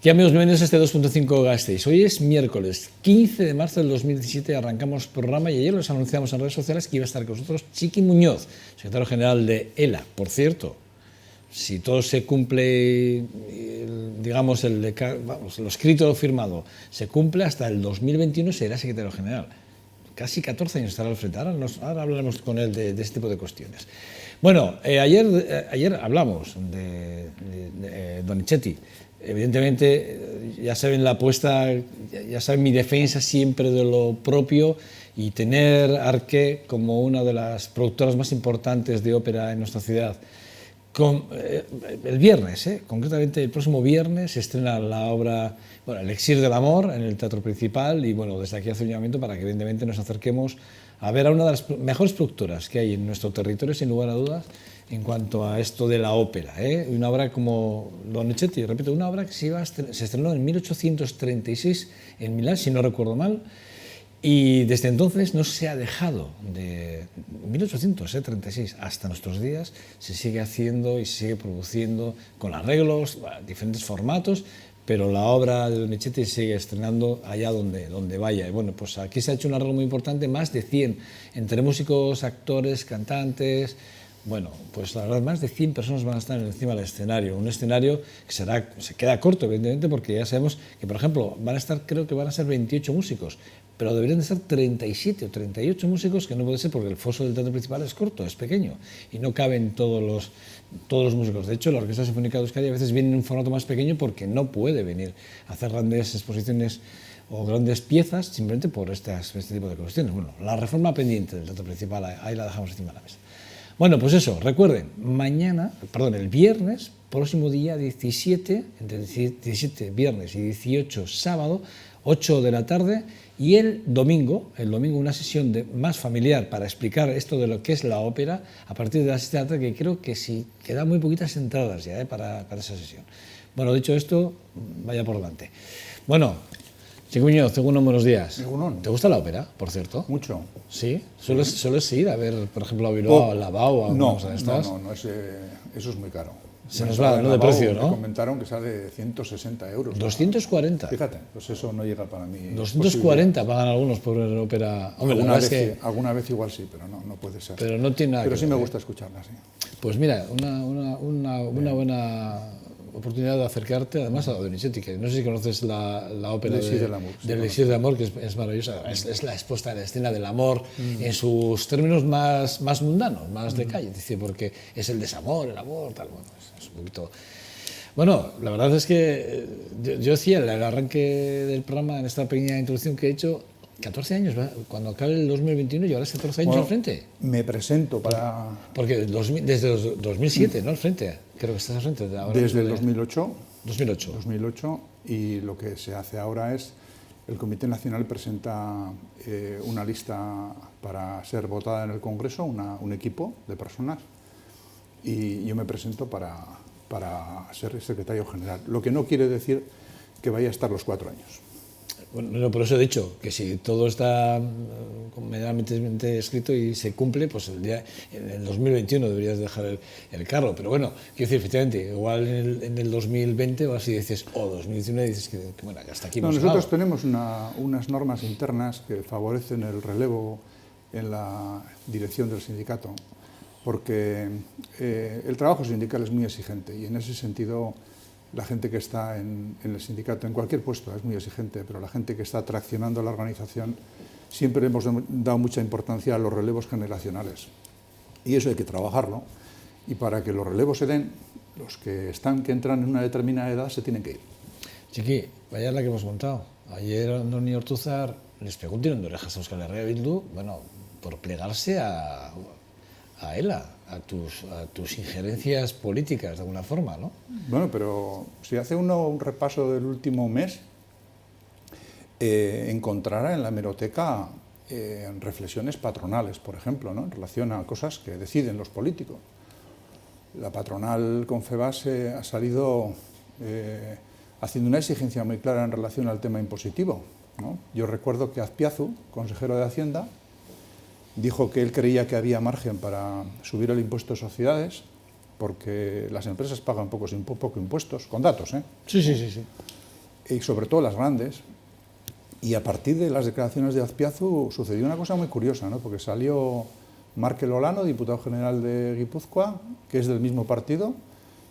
¿Qué amigos, bienvenidos a este 2.5 Gasteiz? Hoy es miércoles 15 de marzo del 2017, arrancamos programa y ayer les anunciamos en redes sociales que iba a estar con nosotros Chiqui Muñoz, secretario general de ELA. Por cierto, si todo se cumple, digamos, lo escrito o firmado, se cumple hasta el 2021, será secretario general. Casi 14 años estará al frente. Ahora hablaremos con él de este tipo de cuestiones. Bueno, ayer hablamos de Donizetti. Evidentemente, ya saben la apuesta, ya saben mi defensa siempre de lo propio y tener Arque como una de las productoras más importantes de ópera en nuestra ciudad. El viernes, concretamente el próximo viernes, se estrena la obra Elixir del Amor en el Teatro Principal y bueno, desde aquí hace un llamamiento para que evidentemente nos acerquemos a ver a una de las mejores productoras que hay en nuestro territorio, sin lugar a dudas, en cuanto a esto de la ópera. Una obra como Donizetti, repito, una obra que se estrenó en 1836 en Milán, si no recuerdo mal, y desde entonces no se ha dejado de 1836 hasta nuestros días, se sigue haciendo y se sigue produciendo con arreglos, diferentes formatos, pero la obra de Donizetti sigue estrenando allá donde vaya. Y bueno, pues aquí se ha hecho un arreglo muy importante, más de 100, entre músicos, actores, cantantes. Bueno, pues la verdad, más de 100 personas van a estar encima del escenario. Un escenario que se queda corto, evidentemente, porque ya sabemos que, por ejemplo, creo que van a ser 28 músicos, pero deberían de ser 37 o 38 músicos, que no puede ser porque el foso del Teatro Principal es corto, es pequeño, y no caben todos los músicos. De hecho, la Orquesta Sinfónica de Euskadi a veces viene en un formato más pequeño porque no puede venir a hacer grandes exposiciones o grandes piezas simplemente por este tipo de cuestiones. Bueno, la reforma pendiente del Teatro Principal, ahí la dejamos encima de la mesa. Bueno, pues eso, recuerden, el viernes, próximo día 17, entre 17 viernes y 18 sábado, 8 de la tarde, y el domingo una sesión más familiar para explicar esto de lo que es la ópera a partir de las 7 de la tarde, que creo que sí, quedan muy poquitas entradas ya para esa sesión. Bueno, dicho esto, vaya por delante. Bueno, Chiqui Muñoz, buenos días. ¿Te gusta la ópera, por cierto? Mucho. ¿Sí? ¿Sueles ir a ver, por ejemplo, a Bilbao, a Lavao, a alguna cosa de estas? No, eso es muy caro. Se nos va, ¿no?, de precio, ¿no? Me comentaron que sale 160 euros. 240. Fíjate, pues eso no llega para mí. 240 pagan algunos por ver ópera. Hombre, alguna vez igual sí, pero no puede ser. Pero no tiene nada pero que sí ver, me gusta escucharla, sí. Pues mira, una buena oportunidad de acercarte además a Donizetti, que no sé si conoces la ópera del Elixir del Amor, que es maravillosa. Es la expuesta en la escena del amor en sus términos más mundanos, más de calle, es decir, porque es el desamor, el amor, tal. Bueno, es un poquito. Bueno, la verdad es que yo decía el arranque del programa, en esta pequeña introducción que he hecho, 14 años, cuando acabe el 2021 llevarás 14 años al frente. Me presento para... Porque desde 2007, ¿no? Al frente, creo que estás al frente. Desde el 2008. 2008, y lo que se hace ahora es, el Comité Nacional presenta una lista para ser votada en el Congreso, un equipo de personas, y yo me presento para ser secretario general, lo que no quiere decir que vaya a estar los 4 años. Bueno, por eso he dicho que si todo está medianamente escrito y se cumple, pues en el 2021 deberías dejar el carro. Pero bueno, quiero decir, efectivamente, igual en el 2020 o así dices, o 2019 dices que bueno, ya hasta aquí hemos llegado. Nosotros tenemos unas normas internas que favorecen el relevo en la dirección del sindicato, porque el trabajo sindical es muy exigente y en ese sentido la gente que está en el sindicato, en cualquier puesto, es muy exigente, pero la gente que está traccionando la organización, siempre hemos dado mucha importancia a los relevos generacionales. Y eso hay que trabajarlo. Y para que los relevos se den, los que entran en una determinada edad se tienen que ir. Chiqui, vaya la que hemos montado. Ayer Andoni Ortuzar les pegó un tirón de orejas a Euskal Herria Bildu, bueno, por plegarse a ELA, a tus injerencias políticas de alguna forma, ¿no? Bueno, pero si hace uno un repaso del último mes, encontrará en la hemeroteca reflexiones patronales, por ejemplo, ¿no?, en relación a cosas que deciden los políticos. La patronal Confebask ha salido haciendo una exigencia muy clara en relación al tema impositivo, ¿no? Yo recuerdo que Azpiazu, consejero de Hacienda, dijo que él creía que había margen para subir el impuesto de sociedades porque las empresas pagan poco impuestos, con datos, ¿eh? Sí. y sobre todo las grandes. Y a partir de las declaraciones de Azpiazu sucedió una cosa muy curiosa, ¿no? Porque salió Markel Olano, diputado general de Guipúzcoa, que es del mismo partido,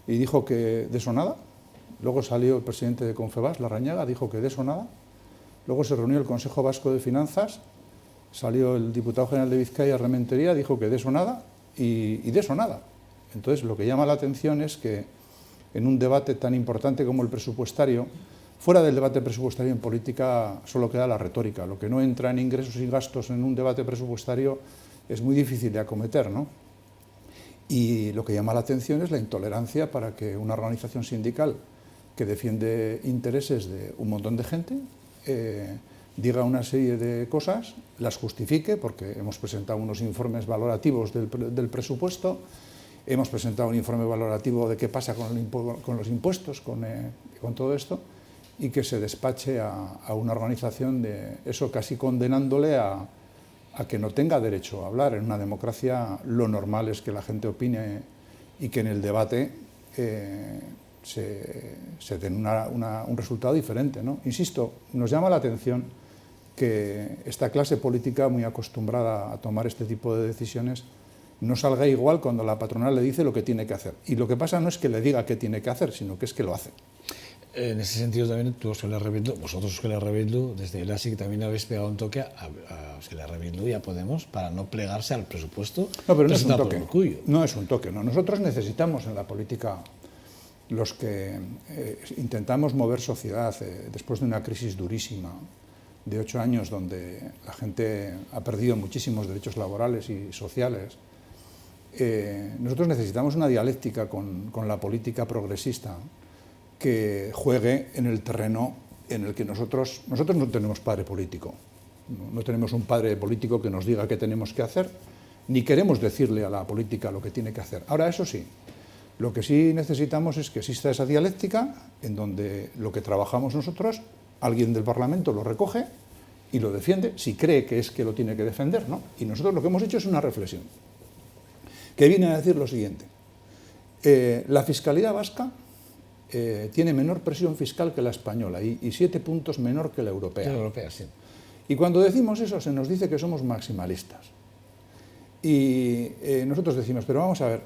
y dijo que de eso nada. Luego salió el presidente de Confebask, Larrañaga, dijo que de eso nada. Luego se reunió el Consejo Vasco de Finanzas, salió el diputado general de Vizcaya, Rementería, dijo que de eso nada, y de eso nada. Entonces, lo que llama la atención es que en un debate tan importante como el presupuestario, fuera del debate presupuestario en política solo queda la retórica. Lo que no entra en ingresos y gastos en un debate presupuestario es muy difícil de acometer, ¿no? Y lo que llama la atención es la intolerancia para que una organización sindical que defiende intereses de un montón de gente diga una serie de cosas, las justifique, porque hemos presentado unos informes valorativos del presupuesto, hemos presentado un informe valorativo de qué pasa con los impuestos, con todo esto, y que se despache a una organización de eso, casi condenándole a que no tenga derecho a hablar. En una democracia lo normal es que la gente opine y que en el debate se den un resultado diferente, ¿no? Insisto, nos llama la atención que esta clase política, muy acostumbrada a tomar este tipo de decisiones, no salga igual cuando la patronal le dice lo que tiene que hacer. Y lo que pasa no es que le diga qué tiene que hacer, sino que es que lo hace. En ese sentido también tú, Euskal Herria Bildu, vosotros Euskal Herria Bildu, desde el ASI también habéis pegado un toque a Euskal Herria Bildu y a Podemos para no plegarse al presupuesto. No, pero no es un toque. No es un toque, no. Nosotros necesitamos en la política, los que intentamos mover sociedad después de una crisis durísima de 8 años donde la gente ha perdido muchísimos derechos laborales y sociales, nosotros necesitamos una dialéctica con la política progresista que juegue en el terreno en el que nosotros no tenemos padre político, no tenemos un padre político que nos diga qué tenemos que hacer, ni queremos decirle a la política lo que tiene que hacer. Ahora, eso sí, lo que sí necesitamos es que exista esa dialéctica en donde lo que trabajamos nosotros, alguien del Parlamento lo recoge y lo defiende, si cree que es que lo tiene que defender, ¿no? Y nosotros lo que hemos hecho es una reflexión, que viene a decir lo siguiente: la fiscalidad vasca tiene menor presión fiscal que la española y 7 puntos menor que la europea. La europea, sí. Y cuando decimos eso se nos dice que somos maximalistas. Y nosotros decimos, pero vamos a ver,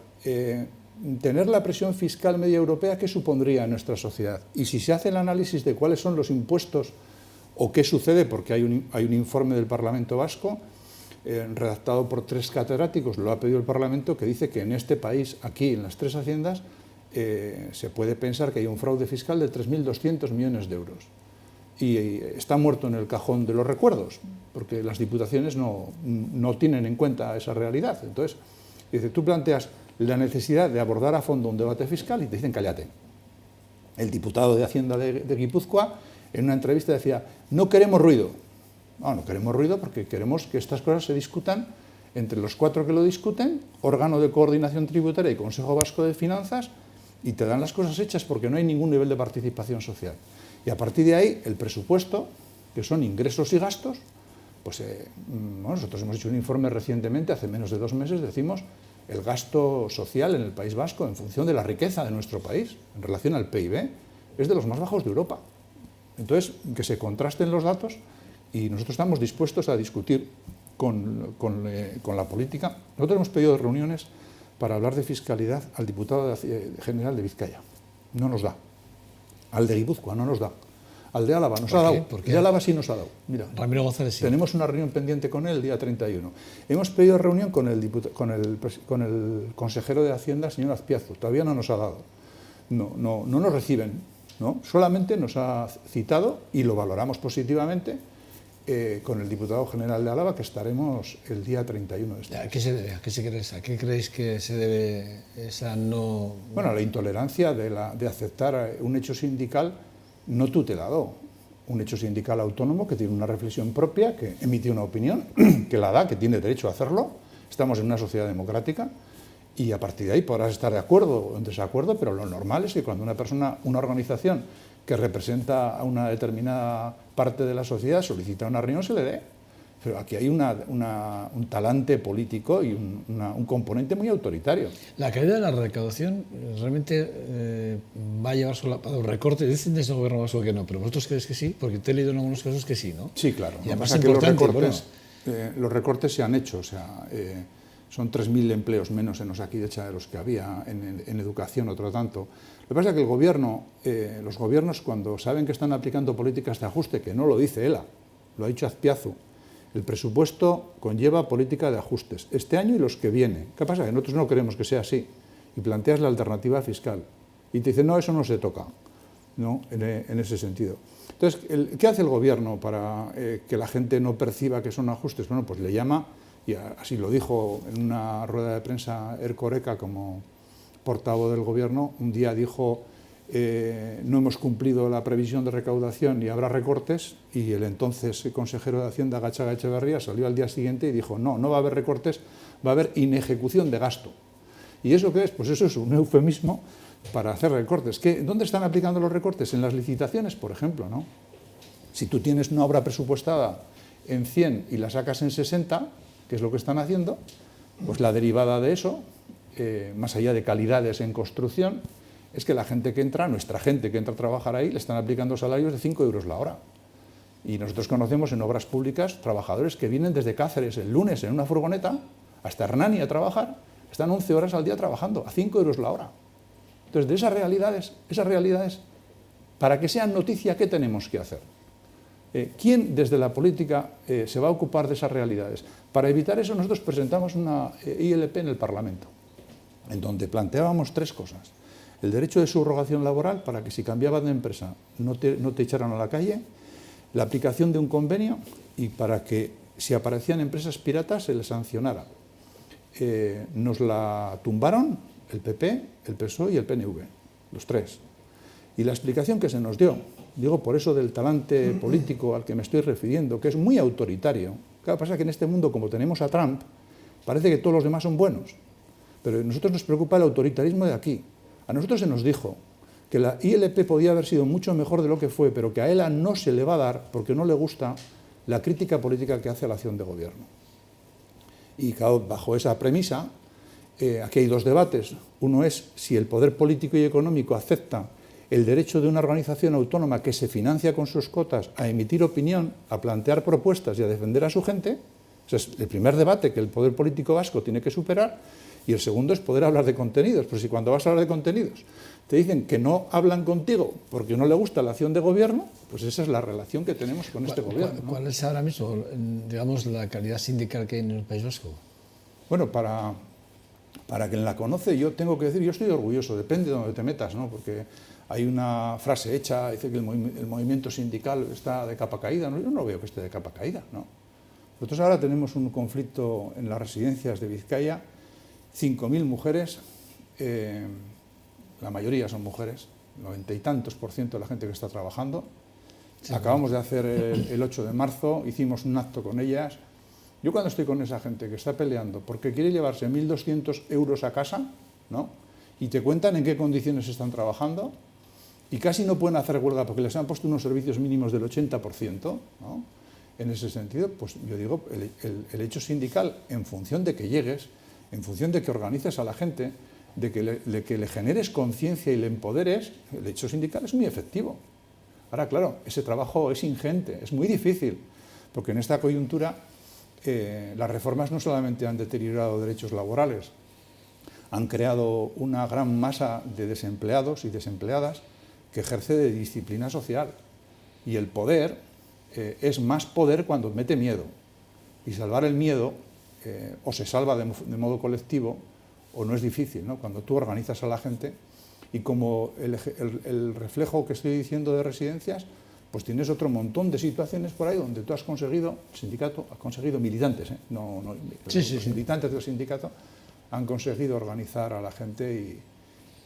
tener la presión fiscal media europea, ¿qué supondría en nuestra sociedad? Y si se hace el análisis de cuáles son los impuestos o qué sucede, porque hay un informe del Parlamento Vasco redactado por 3 catedráticos, lo ha pedido el Parlamento, que dice que en este país, aquí en las 3 haciendas, se puede pensar que hay un fraude fiscal de 3.200 millones de euros. Y está muerto en el cajón de los recuerdos, porque las diputaciones no tienen en cuenta esa realidad. Entonces, dice, tú planteas la necesidad de abordar a fondo un debate fiscal y te dicen cállate. El diputado de Hacienda de Guipúzcoa, en una entrevista decía, no queremos ruido. No queremos ruido porque queremos que estas cosas se discutan entre los 4 que lo discuten, órgano de coordinación tributaria y Consejo Vasco de Finanzas, y te dan las cosas hechas porque no hay ningún nivel de participación social. Y a partir de ahí, el presupuesto, que son ingresos y gastos, pues nosotros hemos hecho un informe recientemente, hace menos de 2 meses, decimos el gasto social en el País Vasco en función de la riqueza de nuestro país, en relación al PIB, es de los más bajos de Europa. Entonces, que se contrasten los datos y nosotros estamos dispuestos a discutir con la política. Nosotros hemos pedido reuniones para hablar de fiscalidad al diputado general de Vizcaya. No nos da. Al de Guipúzcoa no nos da. Al de Álava nos ha dado. ¿Por qué? De Álava sí nos ha dado. Mira, Ramiro González sí. Tenemos una reunión pendiente con él el día 31. Hemos pedido reunión con el consejero de Hacienda, señor Azpiazu. Todavía no nos ha dado. No nos reciben, ¿no? Solamente nos ha citado, y lo valoramos positivamente, con el diputado general de Álava, que estaremos el día 31 de este mes. ¿A qué se debe? ¿A qué creéis que se debe esa no...? Bueno, la intolerancia de aceptar un hecho sindical no tutelado, un hecho sindical autónomo que tiene una reflexión propia, que emite una opinión, que la da, que tiene derecho a hacerlo. Estamos en una sociedad democrática y a partir de ahí podrás estar de acuerdo o en desacuerdo, pero lo normal es que cuando una organización que representa a una determinada parte de la sociedad solicita una reunión, se le dé. Pero aquí hay un talante político y un componente muy autoritario. La caída de la recaudación realmente va a llevar solapado recortes. Dicen desde el gobierno vasco que no, pero vosotros creéis que sí, porque te he leído en algunos casos que sí, ¿no? Sí, claro. Y además pasa que importante, los recortes se han hecho, o sea, son 3.000 empleos menos en Osakidetza de los que había, en educación otro tanto. Lo que pasa es que los gobiernos cuando saben que están aplicando políticas de ajuste, que no lo dice ELA, lo ha dicho Azpiazu, el presupuesto conlleva política de ajustes, este año y los que vienen. ¿Qué pasa? Que nosotros no queremos que sea así, y planteas la alternativa fiscal, y te dicen, no, eso no se toca, ¿no? En ese sentido. Entonces, ¿qué hace el gobierno para que la gente no perciba que son ajustes? Bueno, pues le llama, y así lo dijo en una rueda de prensa Erkoreka como portavoz del gobierno, un día dijo, no hemos cumplido la previsión de recaudación y habrá recortes, y el entonces consejero de Hacienda, Gachaga-Echeverría, salió al día siguiente y dijo, no, no va a haber recortes, va a haber inejecución de gasto. ¿Y eso qué es? Pues eso es un eufemismo para hacer recortes. ¿Dónde están aplicando los recortes? En las licitaciones, por ejemplo, ¿no? Si tú tienes una obra presupuestada en 100 y la sacas en 60, que es lo que están haciendo, pues la derivada de eso, más allá de calidades en construcción, es que la gente que entra, nuestra gente que entra a trabajar ahí, le están aplicando salarios de 5 euros la hora. Y nosotros conocemos en obras públicas trabajadores que vienen desde Cáceres el lunes en una furgoneta hasta Hernani a trabajar, están 11 horas al día trabajando, a 5 euros la hora. Entonces, de esas realidades, para que sean noticia, ¿qué tenemos que hacer? ¿Quién desde la política se va a ocupar de esas realidades? Para evitar eso, nosotros presentamos una ILP en el Parlamento, en donde planteábamos 3 cosas. El derecho de subrogación laboral, para que si cambiabas de empresa no te echaran a la calle, la aplicación de un convenio y para que si aparecían empresas piratas se les sancionara. Nos la tumbaron el PP, el PSOE y el PNV, los 3. Y la explicación que se nos dio, digo por eso del talante político al que me estoy refiriendo, que es muy autoritario. Claro, pasa que en este mundo, como tenemos a Trump, parece que todos los demás son buenos, pero a nosotros nos preocupa el autoritarismo de aquí. A nosotros se nos dijo que la ILP podía haber sido mucho mejor de lo que fue, pero que a ELA no se le va a dar porque no le gusta la crítica política que hace a la acción de gobierno. Y claro, bajo esa premisa, aquí hay 2 debates. Uno es si el poder político y económico acepta el derecho de una organización autónoma que se financia con sus cotas a emitir opinión, a plantear propuestas y a defender a su gente. Ese es el primer debate que el poder político vasco tiene que superar. Y el segundo es poder hablar de contenidos. Pero si cuando vas a hablar de contenidos te dicen que no hablan contigo porque no le gusta la acción de gobierno, pues esa es la relación que tenemos con este gobierno, ¿no? ¿Cuál es ahora mismo, digamos, la calidad sindical que hay en el País Vasco? Bueno, para quien la conoce, yo tengo que decir, yo estoy orgulloso, depende de donde te metas, ¿no? Porque hay una frase hecha, dice que el movimiento sindical está de capa caída. No, yo no veo que esté de capa caída, ¿no? Nosotros ahora tenemos un conflicto en las residencias de Vizcaya, 5.000 mujeres, la mayoría son mujeres, 90 y tantos % de la gente que está trabajando. Sí, acabamos de hacer el 8 de marzo, hicimos un acto con ellas. Yo cuando estoy con esa gente que está peleando porque quiere llevarse 1.200 euros a casa, ¿no? Y te cuentan en qué condiciones están trabajando y casi no pueden hacer huelga porque les han puesto unos servicios mínimos del 80%, ¿no? En ese sentido, pues yo digo, el hecho sindical, en función de que llegues, en función de que organices a la gente, de que le generes conciencia y le empoderes, el hecho sindical es muy efectivo. Ahora, claro, ese trabajo es ingente, es muy difícil, porque en esta coyuntura las reformas no solamente han deteriorado derechos laborales, han creado una gran masa de desempleados y desempleadas que ejerce de disciplina social. Y el poder es más poder cuando mete miedo. Y salvar el miedo o se salva de modo colectivo o no es difícil, ¿no? Cuando tú organizas a la gente y como el reflejo que estoy diciendo de residencias, pues tienes otro montón de situaciones por ahí donde tú has conseguido, el sindicato ha conseguido, militantes, los militantes del sindicato han conseguido organizar a la gente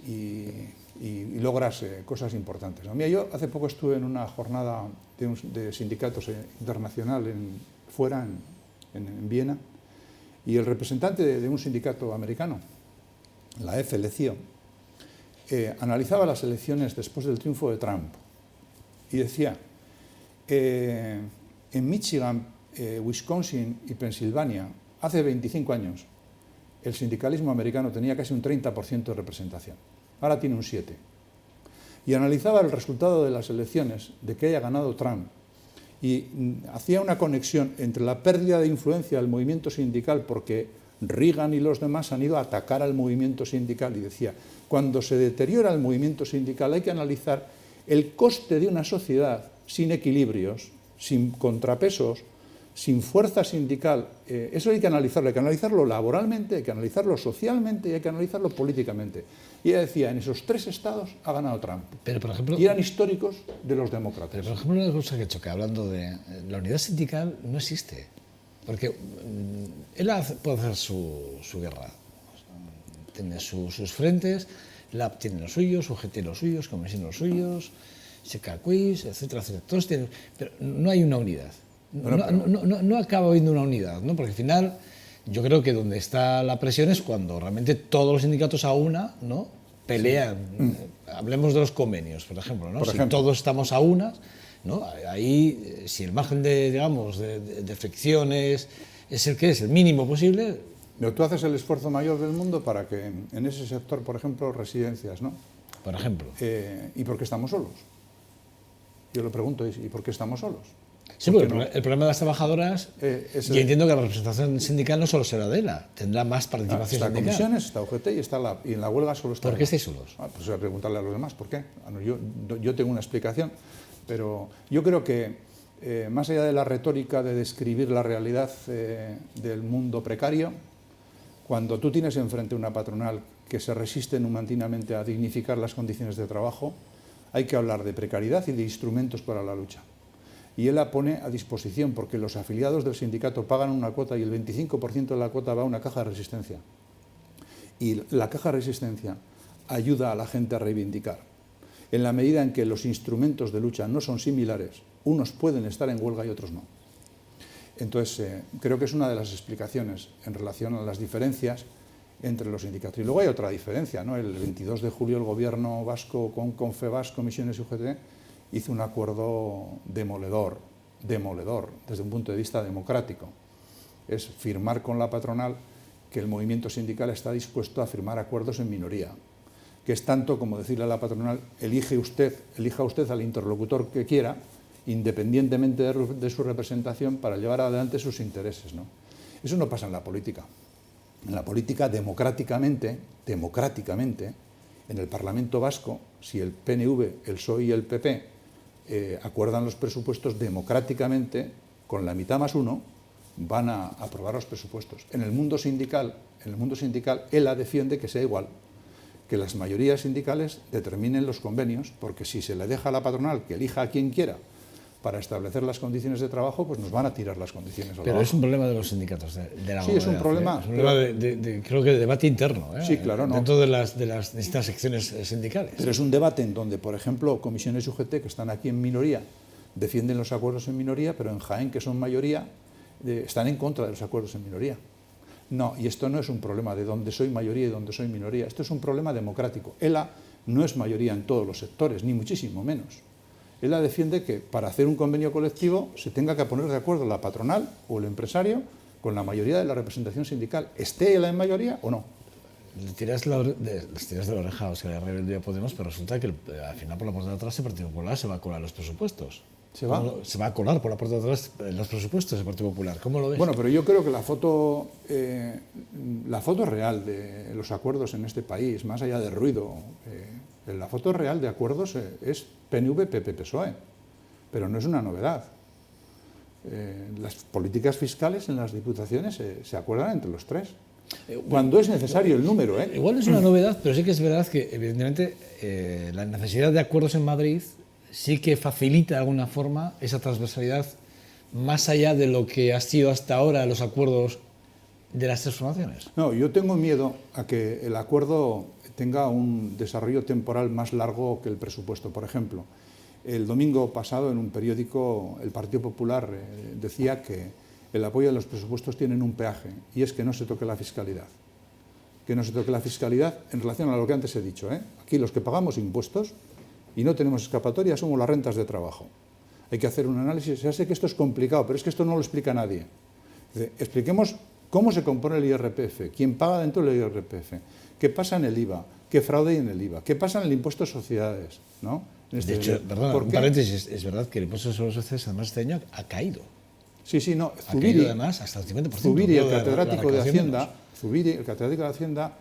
y logras cosas importantes. Mira, yo hace poco estuve en una jornada de sindicatos internacional fuera, en Viena, y el representante de un sindicato americano, la FLCIO, analizaba las elecciones después del triunfo de Trump y decía, en Michigan Wisconsin y Pensilvania, hace 25 años, el sindicalismo americano tenía casi un 30% de representación. Ahora tiene un 7%. Y analizaba el resultado de las elecciones, de que haya ganado Trump, y hacía una conexión entre la pérdida de influencia del movimiento sindical, porque Reagan y los demás han ido a atacar al movimiento sindical, y decía, cuando se deteriora el movimiento sindical hay que analizar el coste de una sociedad sin equilibrios, sin contrapesos, sin fuerza sindical. Eso hay que analizarlo laboralmente, hay que analizarlo socialmente y hay que analizarlo políticamente. Y ella decía, en esos 3 estados ha ganado Trump. Pero, por ejemplo, y eran históricos de los demócratas. Pero, por ejemplo, una cosa que choca, hablando de la unidad sindical, no existe. Porque él puede hacer su guerra. Tiene sus frentes, LAB tiene los suyos, UGT los suyos, Comisión los suyos, SECACUIS, etcétera, etcétera. Todos tienen, pero no hay una unidad. No acaba habiendo una unidad, ¿no? Porque al final yo creo que donde está la presión es cuando realmente todos los sindicatos a una, ¿no?, pelean. Sí. Hablemos de los convenios, por ejemplo, ¿no? Si todos estamos a unas, ¿no?, ahí, si el margen de, digamos, de fricción es el que es, el mínimo posible. Pero tú haces el esfuerzo mayor del mundo para que en ese sector, por ejemplo, residencias, ¿no? Por ejemplo. ¿Y por qué estamos solos? Yo lo pregunto, ¿y por qué estamos solos? Sí, porque el problema de las trabajadoras, yo entiendo que la representación sindical no solo será de ELA, tendrá más participación sindical. Está comisiones, está UGT y en la huelga solo está ¿Por qué estáis solos? Pues voy a preguntarle a los demás, ¿por qué? Yo tengo una explicación, pero yo creo que más allá de la retórica de describir la realidad del mundo precario, cuando tú tienes enfrente una patronal que se resiste numantinamente a dignificar las condiciones de trabajo, hay que hablar de precariedad y de instrumentos para la lucha. Y él la pone a disposición porque los afiliados del sindicato pagan una cuota y el 25% de la cuota va a una caja de resistencia. Y la caja de resistencia ayuda a la gente a reivindicar. En la medida en que los instrumentos de lucha no son similares, unos pueden estar en huelga y otros no. Entonces, creo que es una de las explicaciones en relación a las diferencias entre los sindicatos. Y luego hay otra diferencia, ¿no? El 22 de julio el gobierno vasco con Confebask, Comisiones y UGT hizo un acuerdo demoledor, desde un punto de vista democrático. Es firmar con la patronal que el movimiento sindical está dispuesto a firmar acuerdos en minoría, que es tanto como decirle a la patronal, elija usted al interlocutor que quiera, independientemente de su representación, para llevar adelante sus intereses, ¿no? Eso no pasa en la política. En la política, democráticamente, en el Parlamento vasco, si el PNV, el PSOE y el PP acuerdan los presupuestos democráticamente, con la mitad más uno, van a aprobar los presupuestos. En el mundo sindical, ELA defiende que sea igual, que las mayorías sindicales determinen los convenios, porque si se le deja a la patronal que elija a quien quiera para establecer las condiciones de trabajo, pues nos van a tirar las condiciones al Pero trabajo. es un problema de los sindicatos, de la Sí, es un problema. Es un problema creo que de debate interno, sí, claro, ¿no? Dentro de las distintas secciones sindicales. Pero es un debate en donde, por ejemplo, comisiones UGT que están aquí en minoría defienden los acuerdos en minoría, pero en Jaén, que son mayoría, están en contra de los acuerdos en minoría. No, y esto no es un problema de donde soy mayoría y donde soy minoría, esto es un problema democrático. ELA no es mayoría en todos los sectores, ni muchísimo menos. ELA defiende que para hacer un convenio colectivo se tenga que poner de acuerdo la patronal o el empresario con la mayoría de la representación sindical, esté ELA en mayoría o no. Les tiras de la oreja a Óscar Herrera y Día Podemos, pero resulta que al final por la puerta de atrás el Partido Popular se va a colar los presupuestos. ¿Se va? Se va a colar por la puerta de atrás los presupuestos del Partido Popular. ¿Cómo lo ves? Bueno, pero yo creo que la foto real de los acuerdos en este país, más allá del ruido, la foto real de acuerdos es PNV, PP, PSOE, pero no es una novedad. Las políticas fiscales en las diputaciones se acuerdan entre los tres. Cuando es necesario el número, ¿eh? Igual es una novedad, pero sí que es verdad que, evidentemente, la necesidad de acuerdos en Madrid sí que facilita de alguna forma esa transversalidad más allá de lo que ha sido hasta ahora los acuerdos de las tres formaciones. No, yo tengo miedo a que el acuerdo tenga un desarrollo temporal más largo que el presupuesto. Por ejemplo, el domingo pasado en un periódico el Partido Popular decía que el apoyo de los presupuestos tienen un peaje, y es que no se toque la fiscalidad. Que no se toque la fiscalidad en relación a lo que antes he dicho, ¿eh? Aquí los que pagamos impuestos y no tenemos escapatoria somos las rentas de trabajo. hay que hacer un análisis. Ya sé que esto es complicado, pero es que esto no lo explica nadie. Dice, expliquemos cómo se compone el IRPF, quién paga dentro del IRPF, qué pasa en el IVA, qué fraude hay en el IVA, qué pasa en el impuesto de sociedades, ¿no? De hecho, perdona, un paréntesis, es verdad que el impuesto sobre las sociedades además este año ha caído. Sí, sí, no. Ha caído además hasta el 50%. Zubiri, el catedrático de Hacienda,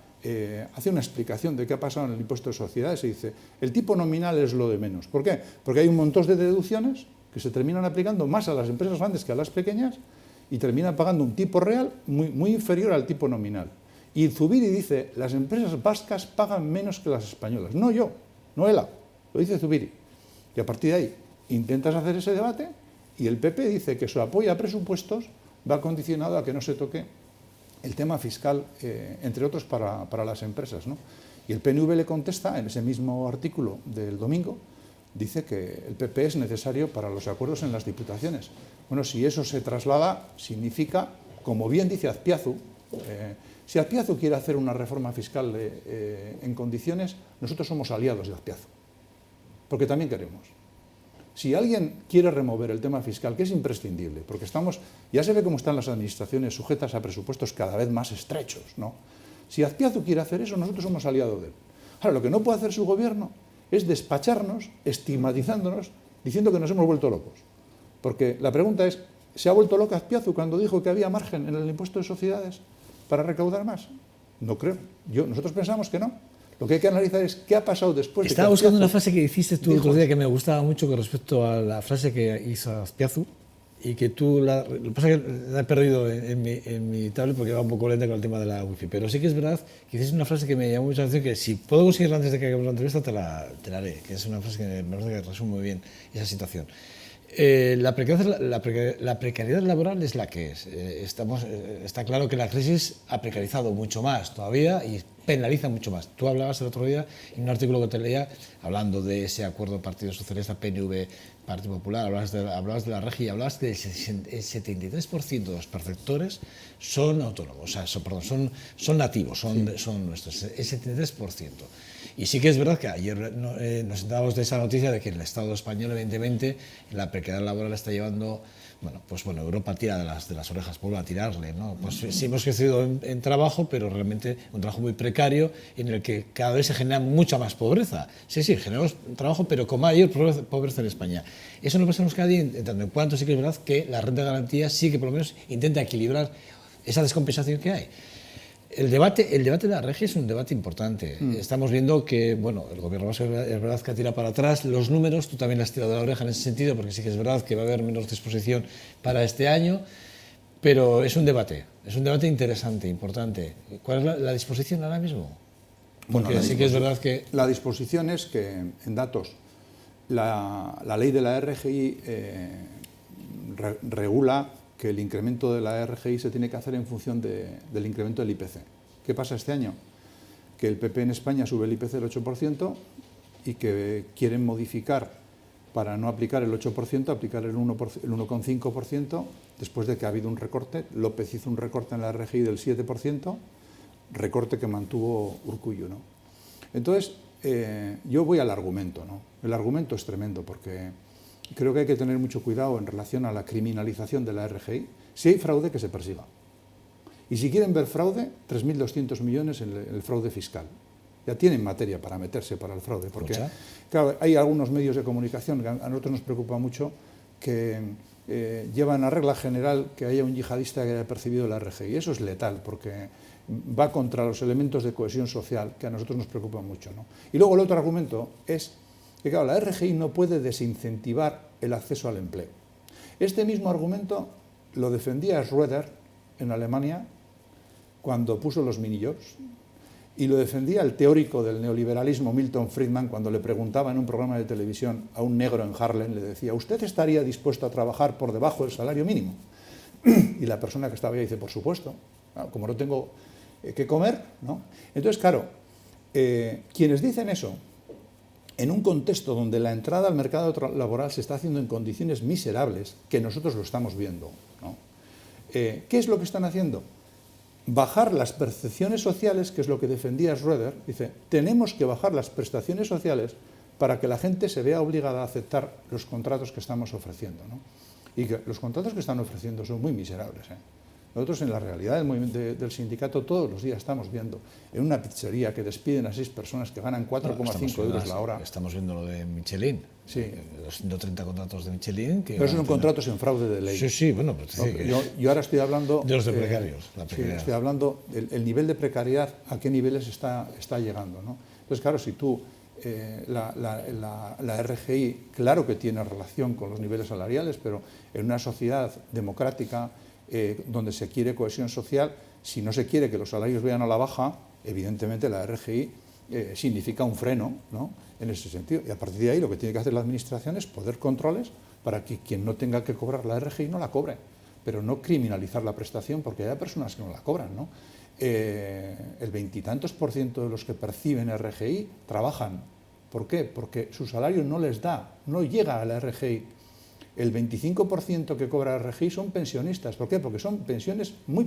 hace una explicación de qué ha pasado en el impuesto de sociedades y dice, el tipo nominal es lo de menos. ¿Por qué? Porque hay un montón de deducciones que se terminan aplicando más a las empresas grandes que a las pequeñas y terminan pagando un tipo real muy inferior al tipo nominal. Y Zubiri dice, las empresas vascas pagan menos que las españolas. No yo, no ELA, lo dice Zubiri. Y a partir de ahí intentas hacer ese debate y el PP dice que su apoyo a presupuestos va condicionado a que no se toque el tema fiscal, entre otros, para las empresas, ¿no? Y el PNV le contesta, en ese mismo artículo del domingo, dice que el PP es necesario para los acuerdos en las diputaciones. Bueno, si eso se traslada, significa, como bien dice Azpiazu, si Azpiazu quiere hacer una reforma fiscal en condiciones, nosotros somos aliados de Azpiazu, porque también queremos. Si alguien quiere remover el tema fiscal, que es imprescindible, porque ya se ve cómo están las administraciones sujetas a presupuestos cada vez más estrechos, ¿no? Si Azpiazu quiere hacer eso, nosotros somos aliados de él. Ahora, lo que no puede hacer su gobierno es despacharnos, estigmatizándonos, diciendo que nos hemos vuelto locos. Porque la pregunta es, ¿se ha vuelto loca Azpiazu cuando dijo que había margen en el impuesto de sociedades para recaudar más? No creo. Nosotros pensamos que no. Lo que hay que analizar es qué ha pasado después. Estaba buscando una frase que hiciste tú el otro día que me gustaba mucho con respecto a la frase que hizo Azpiazu y que tú lo que pasa es que la he perdido en mi tablet porque va un poco lenta con el tema de la wifi, pero sí que es verdad que hiciste una frase que me llamó mucho la atención, que si puedo conseguirla antes de que acabemos la entrevista te la haré, que es una frase que me parece que resume muy bien esa situación. La precariedad laboral es la que es. Está claro que la crisis ha precarizado mucho más todavía y penaliza mucho más. Tú hablabas el otro día en un artículo que te leía, hablando de ese acuerdo Partido Socialista, PNV, Partido Popular, hablabas de la RGI y hablabas del 73% de los perceptores son autónomos, o sea, son nativos, son nuestros, el 73%. Y sí que es verdad que ayer nos enterábamos de esa noticia de que el Estado español, evidentemente, la precariedad laboral está llevando, Europa tira de las orejas, vuelve a tirarle, ¿no? Pues sí hemos crecido en trabajo, pero realmente un trabajo muy precario en el que cada vez se genera mucha más pobreza. Sí, generamos trabajo, pero con mayor pobreza en España. Eso no pasa cada día, en tanto en cuanto sí que es verdad que la renta de garantía sí que por lo menos intenta equilibrar esa descompensación que hay. El debate de la RGI es un debate importante. Estamos viendo que, el gobierno vasco es verdad que tira para atrás los números, tú también le has tirado de la oreja en ese sentido, porque sí que es verdad que va a haber menos disposición para este año, pero es un debate interesante, importante. ¿Cuál es la disposición ahora mismo? Porque sí que es verdad que... La disposición es que, en datos, la ley de la RGI regula que el incremento de la RGI se tiene que hacer en función del incremento del IPC. ¿Qué pasa este año? Que el PP en España sube el IPC del 8% y que quieren modificar, para no aplicar el 8%, aplicar el 1,5%, después de que ha habido un recorte. López hizo un recorte en la RGI del 7%, recorte que mantuvo Urkullu, ¿no? Entonces, yo voy al argumento, ¿no? El argumento es tremendo porque creo que hay que tener mucho cuidado en relación a la criminalización de la RGI. Si hay fraude, que se persiga. Y si quieren ver fraude, 3.200 millones en el fraude fiscal. Ya tienen materia para meterse para el fraude. Porque, claro, hay algunos medios de comunicación, a nosotros nos preocupa mucho, que llevan a regla general que haya un yihadista que haya percibido la RGI. Eso es letal, porque va contra los elementos de cohesión social, que a nosotros nos preocupan mucho, ¿no? Y luego el otro argumento es que, claro, la RGI no puede desincentivar el acceso al empleo. Este mismo argumento lo defendía Schröder en Alemania cuando puso los minijobs, y lo defendía el teórico del neoliberalismo Milton Friedman cuando le preguntaba en un programa de televisión a un negro en Harlem, le decía, ¿usted estaría dispuesto a trabajar por debajo del salario mínimo? Y la persona que estaba ahí dice, por supuesto, como no tengo que comer, ¿no? Entonces, claro, quienes dicen eso, en un contexto donde la entrada al mercado laboral se está haciendo en condiciones miserables, que nosotros lo estamos viendo, ¿no? ¿Qué es lo que están haciendo? Bajar las percepciones sociales, que es lo que defendía Schröder. Dice, tenemos que bajar las prestaciones sociales para que la gente se vea obligada a aceptar los contratos que estamos ofreciendo, ¿no? Y que los contratos que están ofreciendo son muy miserables, ¿eh? Nosotros en la realidad del sindicato todos los días estamos viendo en una pizzería que despiden a 6 personas que ganan 4,5 euros la hora. Estamos viendo lo de Michelin, sí. Los 130 contratos de Michelin. Pero son contratos en fraude de ley. Sí, bueno, pues no, yo ahora estoy hablando... De los de precarios. Sí, estoy hablando del nivel de precariedad, a qué niveles está llegando, ¿no? Entonces, claro, si tú... la RGI, claro que tiene relación con los niveles salariales, pero en una sociedad democrática donde se quiere cohesión social, si no se quiere que los salarios vayan a la baja, evidentemente la RGI significa un freno, ¿no?, en ese sentido. Y a partir de ahí lo que tiene que hacer la Administración es poner controles para que quien no tenga que cobrar la RGI no la cobre, pero no criminalizar la prestación porque hay personas que no la cobran, ¿no? El 20 y tantos % de los que perciben RGI trabajan. ¿Por qué? Porque su salario no les da, no llega a la RGI. El 25% que cobra RGI son pensionistas. ¿Por qué? Porque son pensiones muy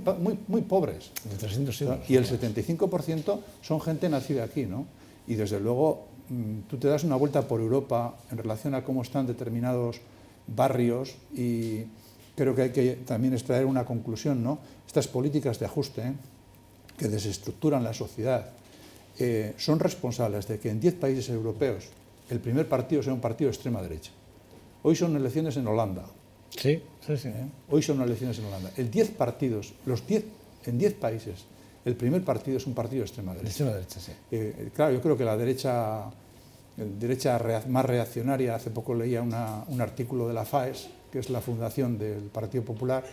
pobres. De 300 euros. Y el 75% son gente nacida aquí, ¿no? Y desde luego tú te das una vuelta por Europa en relación a cómo están determinados barrios y creo que hay que también extraer una conclusión, ¿no? Estas políticas de ajuste que desestructuran la sociedad son responsables de que en 10 países europeos el primer partido sea un partido de extrema derecha. Hoy son elecciones en Holanda. Sí. Hoy son elecciones en Holanda. En 10 países, el primer partido es un partido de extrema derecha. De extrema derecha, sí. Claro, yo creo que la derecha más reaccionaria, hace poco leía un artículo de la FAES, que es la fundación del Partido Popular,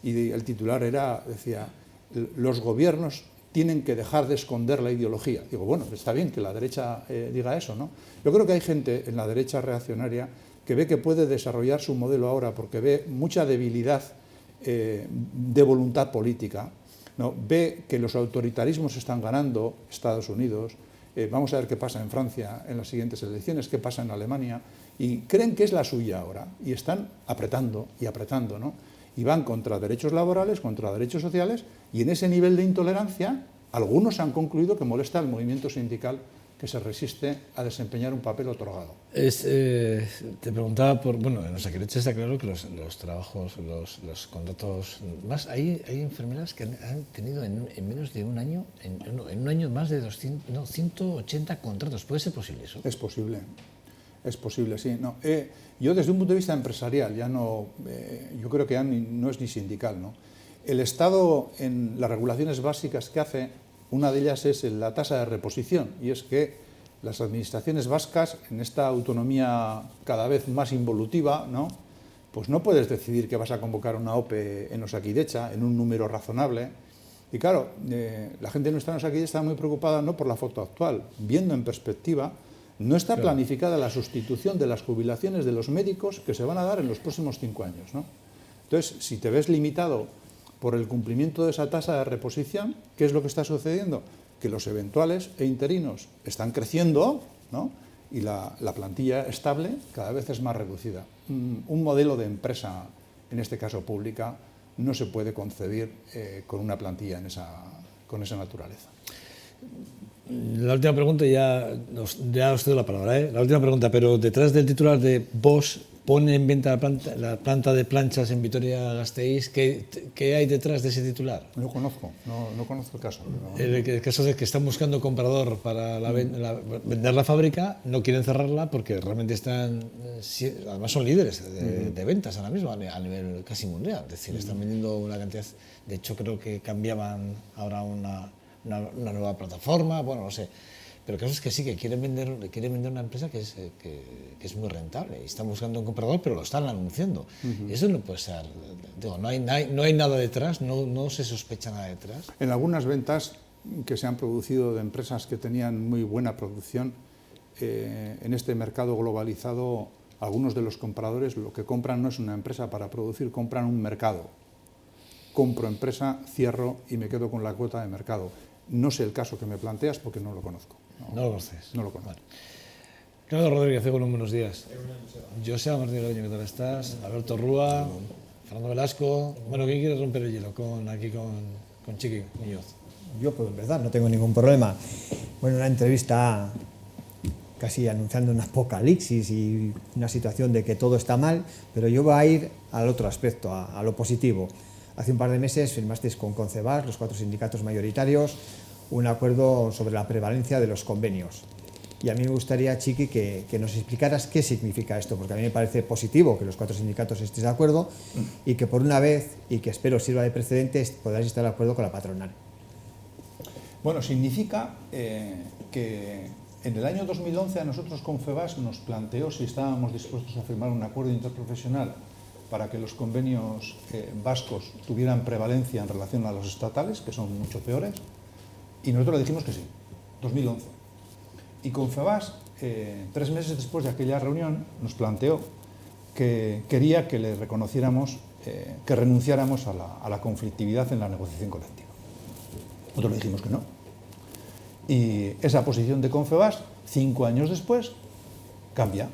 y el titular decía, los gobiernos tienen que dejar de esconder la ideología. Digo, bueno, está bien que la derecha diga eso, ¿no? Yo creo que hay gente en la derecha reaccionaria que ve que puede desarrollar su modelo ahora porque ve mucha debilidad de voluntad política, ¿no? Ve que los autoritarismos están ganando Estados Unidos, vamos a ver qué pasa en Francia en las siguientes elecciones, qué pasa en Alemania, y creen que es la suya ahora, y están apretando y apretando, ¿no? Y van contra derechos laborales, contra derechos sociales, y en ese nivel de intolerancia, algunos han concluido que molesta al movimiento sindical que se resiste a desempeñar un papel otorgado. Te preguntaba por, bueno, en Osakidetza está claro que los trabajos, los contratos, más, hay enfermeras que han tenido en menos de un año, en un año más de 180 contratos. ¿Puede ser posible eso? Es posible, sí. No, yo desde un punto de vista empresarial, ya no, yo creo que ya no es ni sindical, ¿no? El Estado, en las regulaciones básicas que hace, una de ellas es la tasa de reposición, y es que las administraciones vascas, en esta autonomía cada vez más involutiva, ¿no?, pues no puedes decidir que vas a convocar una OPE en Osakidetza en un número razonable. Y claro, la gente no está en Osakidetza, está muy preocupada no por la foto actual, viendo en perspectiva, no está planificada la sustitución de las jubilaciones de los médicos que se van a dar en los próximos 5 años, ¿no? Entonces, si te ves limitado por el cumplimiento de esa tasa de reposición, ¿qué es lo que está sucediendo? Que los eventuales e interinos están creciendo, ¿no?, y la plantilla estable cada vez es más reducida. Un modelo de empresa, en este caso pública, no se puede concebir con una plantilla con esa naturaleza. La última pregunta, ya os doy la palabra, ¿eh? La última pregunta, pero detrás del titular de Bosch pone en venta la planta de planchas en Vitoria-Gasteiz, ¿qué hay detrás de ese titular? No conozco el caso. El caso es que están buscando comprador para vender la fábrica, no quieren cerrarla porque realmente además son líderes de ventas ahora mismo a nivel casi mundial, es decir, están vendiendo una cantidad, de hecho creo que cambiaban ahora una nueva plataforma, bueno, no sé. Pero el caso es que sí, que quieren vender una empresa que es muy rentable y están buscando un comprador, pero lo están anunciando. Eso no puede ser. Digo, no hay nada detrás, no se sospecha nada detrás. En algunas ventas que se han producido de empresas que tenían muy buena producción, en este mercado globalizado, algunos de los compradores lo que compran no es una empresa para producir, compran un mercado. Compro empresa, cierro y me quedo con la cuota de mercado. No sé el caso que me planteas porque no lo conozco. No lo conoces. No lo conozco. Vale. Claudio Rodríguez, buenos días. José Martín Loño, ¿qué tal estás? Alberto Rúa, Fernando Velasco. Bueno, ¿quién quiere romper el hielo con Chiqui Muñoz? Yo puedo empezar, no tengo ningún problema. Bueno, una entrevista casi anunciando un apocalipsis y una situación de que todo está mal, pero yo voy a ir al otro aspecto, a lo positivo. Hace un par de meses firmasteis con Confebask, los 4 sindicatos mayoritarios, un acuerdo sobre la prevalencia de los convenios. Y a mí me gustaría, Chiqui, que nos explicaras qué significa esto, porque a mí me parece positivo que los 4 sindicatos estéis de acuerdo y que por una vez, y que espero sirva de precedente, podáis estar de acuerdo con la patronal. Bueno, significa que en el año 2011 a nosotros Confebask nos planteó si estábamos dispuestos a firmar un acuerdo interprofesional para que los convenios vascos tuvieran prevalencia en relación a los estatales, que son mucho peores, y nosotros le dijimos que sí, 2011. Y Confebask, 3 meses después de aquella reunión, nos planteó que quería que le reconociéramos, que renunciáramos a la conflictividad en la negociación colectiva. Nosotros le dijimos que no. Y esa posición de Confebask, 5 años después, cambia.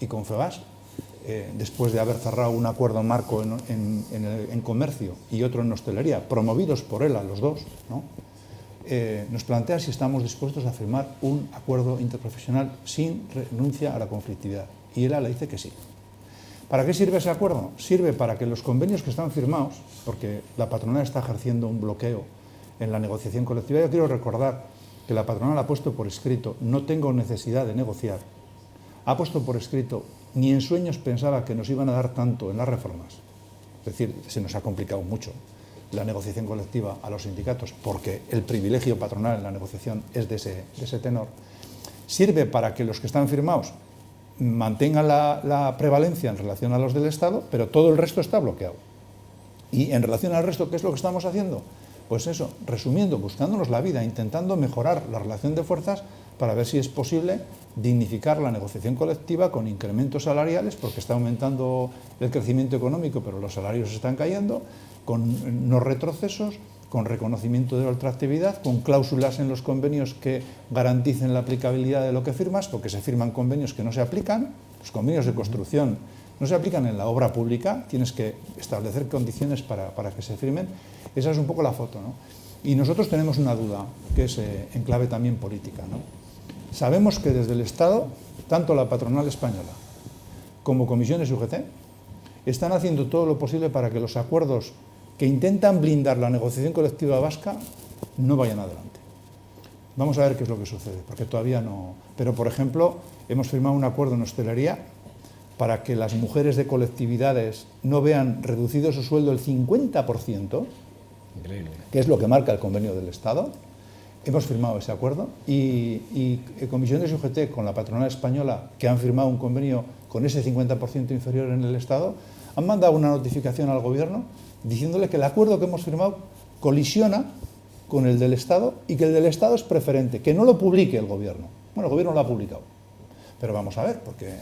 Y Confebask, después de haber cerrado un acuerdo marco en comercio y otro en hostelería, promovidos por ELA los dos, ¿no? Nos plantea si estamos dispuestos a firmar un acuerdo interprofesional sin renuncia a la conflictividad. Y ELA le dice que sí. ¿Para qué sirve ese acuerdo? Sirve para que los convenios que están firmados, porque la patronal está ejerciendo un bloqueo en la negociación colectiva. Yo quiero recordar que la patronal ha puesto por escrito: no tengo necesidad de negociar. Ha puesto por escrito: ni en sueños pensaba que nos iban a dar tanto en las reformas. Es decir, se nos ha complicado mucho la negociación colectiva a los sindicatos porque el privilegio patronal en la negociación es de ese tenor. Sirve para que los que están firmados mantengan la prevalencia en relación a los del Estado, pero todo el resto está bloqueado. Y en relación al resto, ¿qué es lo que estamos haciendo? Pues eso, resumiendo, buscándonos la vida, intentando mejorar la relación de fuerzas para ver si es posible dignificar la negociación colectiva con incrementos salariales, porque está aumentando el crecimiento económico, pero los salarios están cayendo, con no retrocesos, con reconocimiento de la ultraactividad, con cláusulas en los convenios que garanticen la aplicabilidad de lo que firmas, porque se firman convenios que no se aplican. Los convenios de construcción no se aplican en la obra pública, tienes que establecer condiciones para que se firmen. Esa es un poco la foto, ¿no? Y nosotros tenemos una duda, que es en clave también política, ¿no? Sabemos que desde el Estado, tanto la patronal española como comisiones UGT están haciendo todo lo posible para que los acuerdos que intentan blindar la negociación colectiva vasca no vayan adelante. Vamos a ver qué es lo que sucede, porque todavía no... Pero, por ejemplo, hemos firmado un acuerdo en hostelería para que las mujeres de colectividades no vean reducido su sueldo el 50%, Increíble. Que es lo que marca el convenio del Estado. Hemos firmado ese acuerdo y comisiones UGT con la patronal española, que han firmado un convenio con ese 50% inferior en el Estado, han mandado una notificación al Gobierno diciéndole que el acuerdo que hemos firmado colisiona con el del Estado y que el del Estado es preferente, que no lo publique el Gobierno. Bueno, el Gobierno lo ha publicado, pero vamos a ver, porque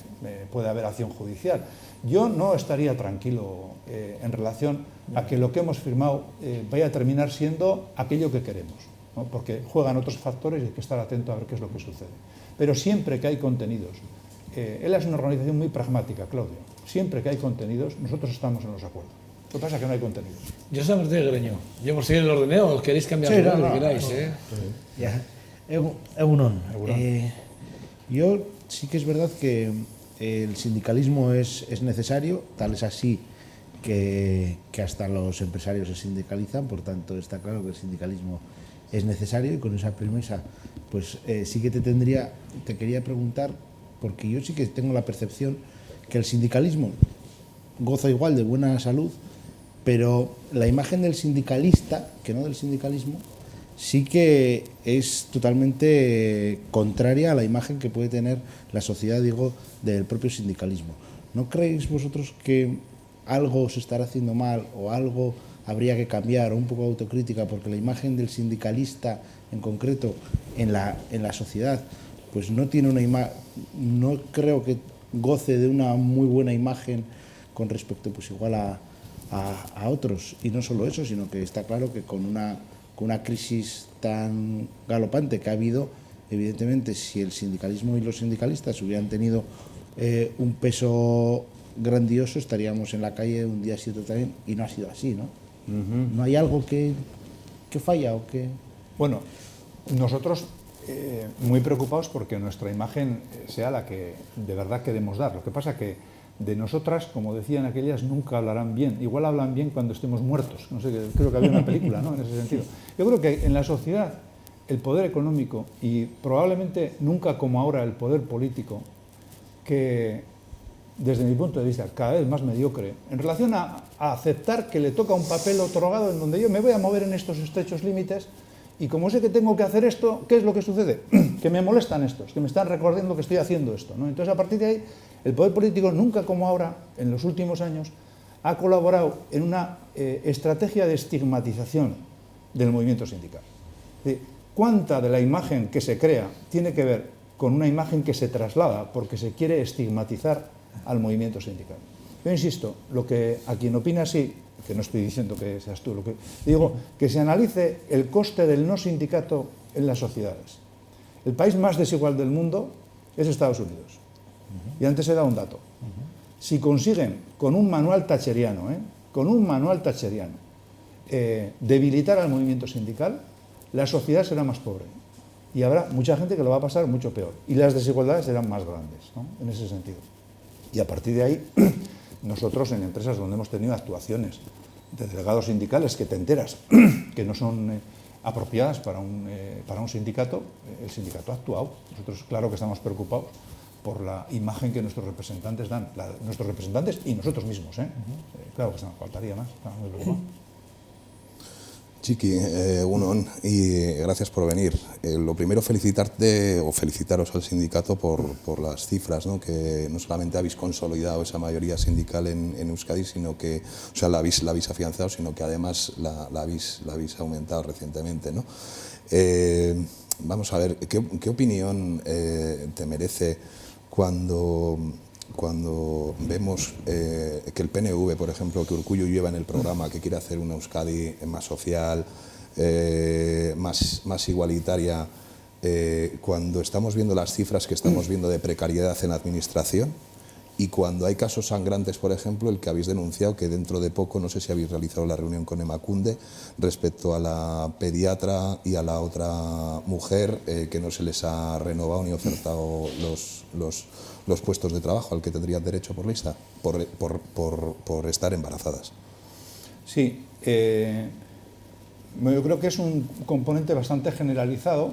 puede haber acción judicial. Yo no estaría tranquilo en relación a que lo que hemos firmado vaya a terminar siendo aquello que queremos, ¿no? Porque juegan otros factores y hay que estar atento a ver qué es lo que sucede. Pero siempre que hay contenidos, ELA es una organización muy pragmática, Claudio, siempre que hay contenidos, nosotros estamos en los acuerdos. Lo que pasa es que no hay contenidos. Yo soy Martínez Greño. Yo por seguir el ordeneo, os queréis cambiar Sí, lo no, que queráis, Ya. Egunon. Yo sí que es verdad que el sindicalismo es necesario, tal es así que hasta los empresarios se sindicalizan, por tanto está claro que el sindicalismo es necesario, y con esa premisa pues sí que te quería preguntar, porque yo sí que tengo la percepción que el sindicalismo goza igual de buena salud, pero la imagen del sindicalista, que no del sindicalismo, sí que es totalmente contraria a la imagen que puede tener la sociedad, digo, del propio sindicalismo. ¿No creéis vosotros que algo se estará haciendo mal o algo habría que cambiar, o un poco de autocrítica, porque la imagen del sindicalista en concreto en la sociedad pues no tiene no creo que goce de una muy buena imagen con respecto pues igual a otros? Y no solo eso, sino que está claro que con una crisis tan galopante que ha habido, evidentemente si el sindicalismo y los sindicalistas hubieran tenido un peso grandioso, estaríamos en la calle un día sí otro también, y no ha sido así, ¿no? ¿No hay algo que falla o que...? Bueno, nosotros muy preocupados porque nuestra imagen sea la que de verdad queremos dar. Lo que pasa que de nosotras, como decían aquellas, nunca hablarán bien. Igual hablan bien cuando estemos muertos. No sé, creo que había una película, ¿no?, en ese sentido. Yo creo que en la sociedad el poder económico y probablemente nunca como ahora el poder político, que desde mi punto de vista cada vez más mediocre, en relación a aceptar que le toca un papel otorgado en donde yo me voy a mover en estos estrechos límites y como sé que tengo que hacer esto, ¿qué es lo que sucede? Que me molestan estos, que me están recordando que estoy haciendo esto, ¿no? Entonces, a partir de ahí, el poder político nunca como ahora, en los últimos años, ha colaborado en una estrategia de estigmatización del movimiento sindical. Es decir, ¿cuánta de la imagen que se crea tiene que ver con una imagen que se traslada porque se quiere estigmatizar al movimiento sindical? Yo insisto, a quien opina así, que no estoy diciendo que seas tú, lo que digo, que se analice el coste del no sindicato en las sociedades. El país más desigual del mundo es Estados Unidos. Y antes he dado un dato. Si consiguen, con un manual thatcheriano, debilitar al movimiento sindical, la sociedad será más pobre. Y habrá mucha gente que lo va a pasar mucho peor. Y las desigualdades serán más grandes, ¿no?, en ese sentido. Y a partir de ahí, nosotros en empresas donde hemos tenido actuaciones de delegados sindicales que te enteras que no son apropiadas para un sindicato, el sindicato ha actuado. Nosotros, claro que estamos preocupados por la imagen que nuestros representantes dan, nuestros representantes y nosotros mismos, ¿eh? Claro que faltaría más, estamos muy preocupados. Chiqui, Unon, y gracias por venir. Lo primero, felicitarte o felicitaros al sindicato por las cifras, ¿no?, que no solamente habéis consolidado esa mayoría sindical en Euskadi, sino que, o sea, la habéis afianzado, sino que además la habéis aumentado recientemente, ¿no? Vamos a ver, ¿qué opinión te merece cuando vemos que el PNV, por ejemplo, que Urkullu lleva en el programa, que quiere hacer una Euskadi más social, más igualitaria, cuando estamos viendo las cifras que estamos viendo de precariedad en la administración y cuando hay casos sangrantes, por ejemplo, el que habéis denunciado, que dentro de poco, no sé si habéis realizado la reunión con Emakunde respecto a la pediatra y a la otra mujer que no se les ha renovado ni ofertado los puestos de trabajo al que tendrían derecho por lista, por estar embarazadas. Sí, yo creo que es un componente bastante generalizado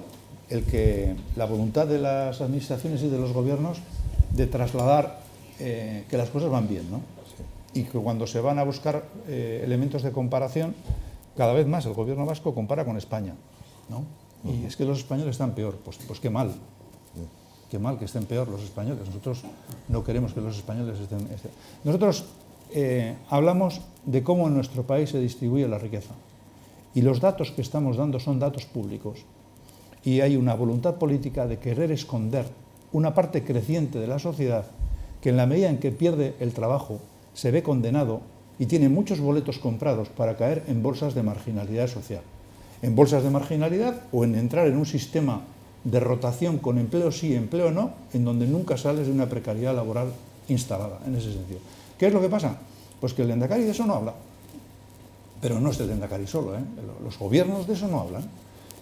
el que la voluntad de las administraciones y de los gobiernos de trasladar que las cosas van bien, ¿no? Sí. Y que cuando se van a buscar elementos de comparación, cada vez más el gobierno vasco compara con España, ¿no? Y es que los españoles están peor, pues qué mal. Qué mal que estén peor los españoles. Nosotros no queremos que los españoles estén... Nosotros hablamos de cómo en nuestro país se distribuye la riqueza. Y los datos que estamos dando son datos públicos. Y hay una voluntad política de querer esconder una parte creciente de la sociedad que en la medida en que pierde el trabajo se ve condenado y tiene muchos boletos comprados para caer en bolsas de marginalidad social. En bolsas de marginalidad o en entrar en un sistema de rotación con empleo sí, empleo no, en donde nunca sales de una precariedad laboral instalada, en ese sentido. ¿Qué es lo que pasa? Pues que el Lehendakari de eso no habla. Pero no es el Lehendakari solo, ¿eh? Los gobiernos de eso no hablan.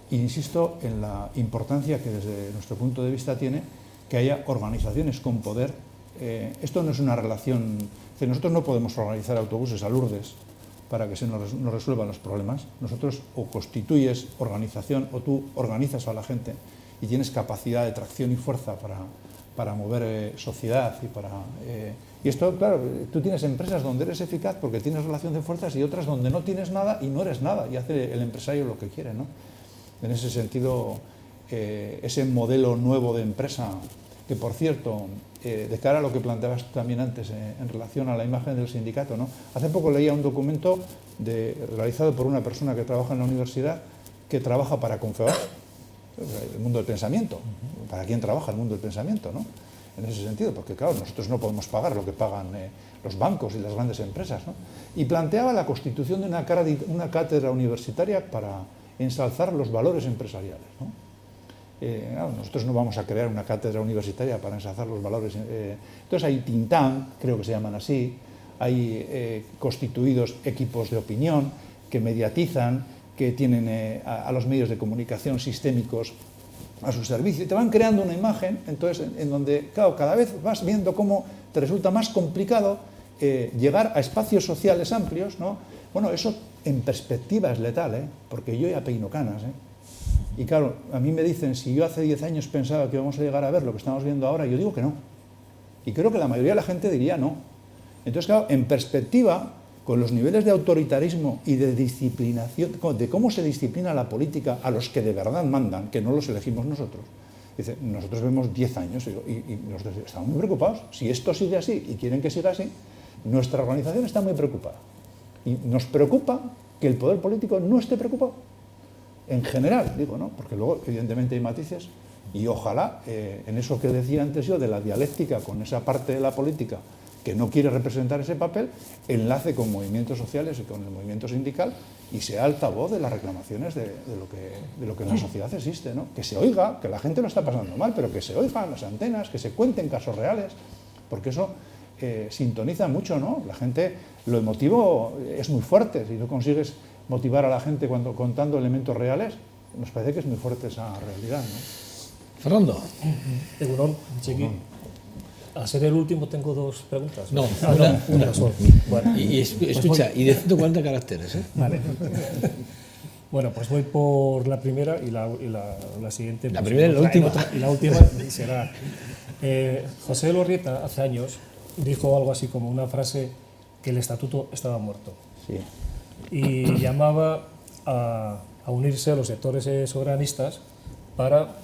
E insisto en la importancia que desde nuestro punto de vista tiene que haya organizaciones con poder. Esto no es una relación... Nosotros no podemos organizar autobuses a Lourdes para que se nos resuelvan los problemas. Nosotros o constituyes organización o tú organizas a la gente y tienes capacidad de tracción y fuerza para mover sociedad y para... y esto, claro, tú tienes empresas donde eres eficaz porque tienes relación de fuerzas y otras donde no tienes nada y no eres nada y hace el empresario lo que quiere, ¿no? En ese sentido, ese modelo nuevo de empresa, que por cierto, de cara a lo que planteabas también antes en relación a la imagen del sindicato, ¿no? Hace poco leía un documento realizado por una persona que trabaja en la universidad, que trabaja para Confebask, el mundo del pensamiento. ¿Para quién trabaja el mundo del pensamiento, no? En ese sentido, porque claro, nosotros no podemos pagar lo que pagan los bancos y las grandes empresas, ¿no? Y planteaba la constitución de una cátedra universitaria para ensalzar los valores empresariales, ¿no? Claro, nosotros no vamos a crear una cátedra universitaria para ensalzar los valores. Entonces hay Tintán, creo que se llaman así, hay constituidos equipos de opinión que mediatizan, que tienen a los medios de comunicación sistémicos a su servicio, y te van creando una imagen, entonces, en donde, claro, cada vez vas viendo cómo te resulta más complicado llegar a espacios sociales amplios, ¿no? Bueno, eso en perspectiva es letal, porque yo ya peino canas, Y claro, a mí me dicen, si yo hace 10 años pensaba que íbamos a llegar a ver lo que estamos viendo ahora, yo digo que no. Y creo que la mayoría de la gente diría no. Entonces, claro, en perspectiva, con los niveles de autoritarismo y de disciplinación, de cómo se disciplina la política a los que de verdad mandan, que no los elegimos nosotros. Dice, nosotros vemos 10 años y nosotros estamos muy preocupados. Si esto sigue así y quieren que siga así, nuestra organización está muy preocupada. Y nos preocupa que el poder político no esté preocupado. En general, digo, ¿no? Porque luego, evidentemente, hay matices. Y ojalá, en eso que decía antes yo, de la dialéctica con esa parte de la política que no quiere representar ese papel, enlace con movimientos sociales y con el movimiento sindical y sea altavoz de las reclamaciones de lo que en la sociedad existe, ¿no? Que se oiga, que la gente lo está pasando mal, pero que se oigan las antenas, que se cuenten casos reales, porque eso sintoniza mucho, ¿no? La gente, lo emotivo es muy fuerte. Si tú consigues motivar a la gente contando elementos reales, nos parece que es muy fuerte esa realidad, ¿no? Fernando. Egunon, Chiqui. A ser el último tengo dos preguntas. No, una sola. Bueno, y escucha, y de 140 caracteres, ¿eh? Vale. Bueno, pues voy por la primera y la siguiente. La pues, primera y la última. Y la última será. José Lorrieta, hace años, dijo algo así como una frase que el estatuto estaba muerto. Sí. Y llamaba a unirse a los sectores soberanistas para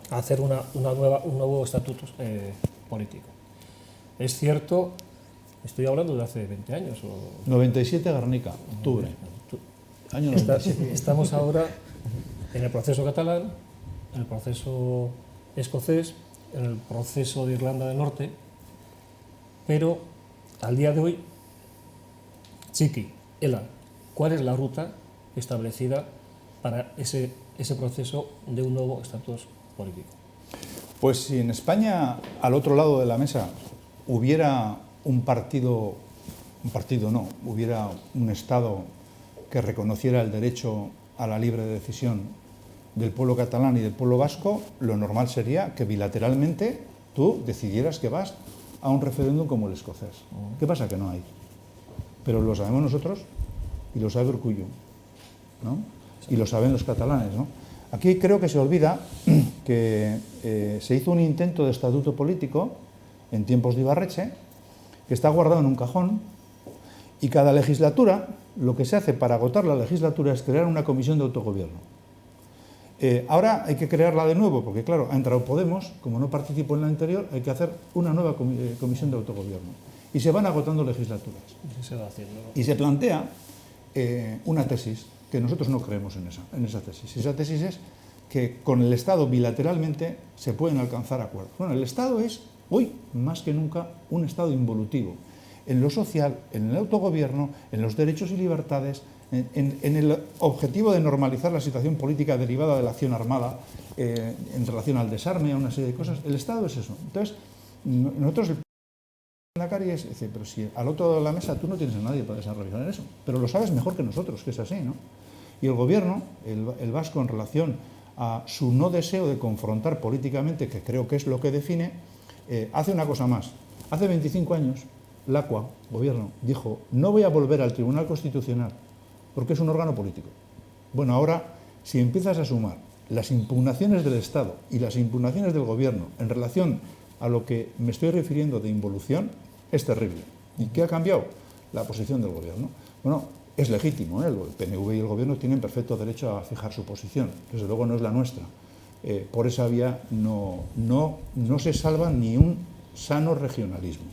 hacer un nuevo estatuto político. Es cierto, estoy hablando de hace 20 años. 97 Guernica, octubre. Año 97. Estamos ahora en el proceso catalán, en el proceso escocés, en el proceso de Irlanda del Norte, pero al día de hoy, Chiqui, Ela, ¿cuál es la ruta establecida para ese proceso de un nuevo estatus político? Pues si en España, al otro lado de la mesa, hubiera hubiera un Estado que reconociera el derecho a la libre decisión del pueblo catalán y del pueblo vasco, lo normal sería que bilateralmente tú decidieras que vas a un referéndum como el escocés. ¿Qué pasa? Que no hay. Pero lo sabemos nosotros y lo sabe Urkullu, ¿no? Y lo saben los catalanes, ¿no? Aquí creo que se olvida que se hizo un intento de estatuto político en tiempos de Ibarretxe, que está guardado en un cajón, y cada legislatura, lo que se hace para agotar la legislatura es crear una comisión de autogobierno. Ahora hay que crearla de nuevo, porque claro, ha entrado Podemos, como no participó en la anterior, hay que hacer una nueva comisión de autogobierno. Y se van agotando legislaturas. Se va haciendo, ¿no? Y se plantea una tesis, que nosotros no creemos en esa tesis. Esa tesis es que con el Estado bilateralmente se pueden alcanzar acuerdos. Bueno, el Estado es, hoy más que nunca, un Estado involutivo. En lo social, en el autogobierno, en los derechos y libertades, en el objetivo de normalizar la situación política derivada de la acción armada en relación al desarme, a una serie de cosas. El Estado es eso. Entonces, nosotros... Endacari es decir, pero si al otro lado de la mesa tú no tienes a nadie para desarrollar eso, pero lo sabes mejor que nosotros, que es así, ¿no? Y el gobierno, el vasco, en relación a su no deseo de confrontar políticamente, que creo que es lo que define, hace una cosa más. Hace 25 años, Lacua, gobierno, dijo, no voy a volver al Tribunal Constitucional, porque es un órgano político. Bueno, ahora, si empiezas a sumar las impugnaciones del Estado y las impugnaciones del gobierno en relación a lo que me estoy refiriendo de involución, es terrible. ¿Y qué ha cambiado? La posición del gobierno. Bueno, es legítimo, ¿eh? El PNV y el gobierno tienen perfecto derecho a fijar su posición, desde luego no es la nuestra. Por esa vía no se salva ni un sano regionalismo,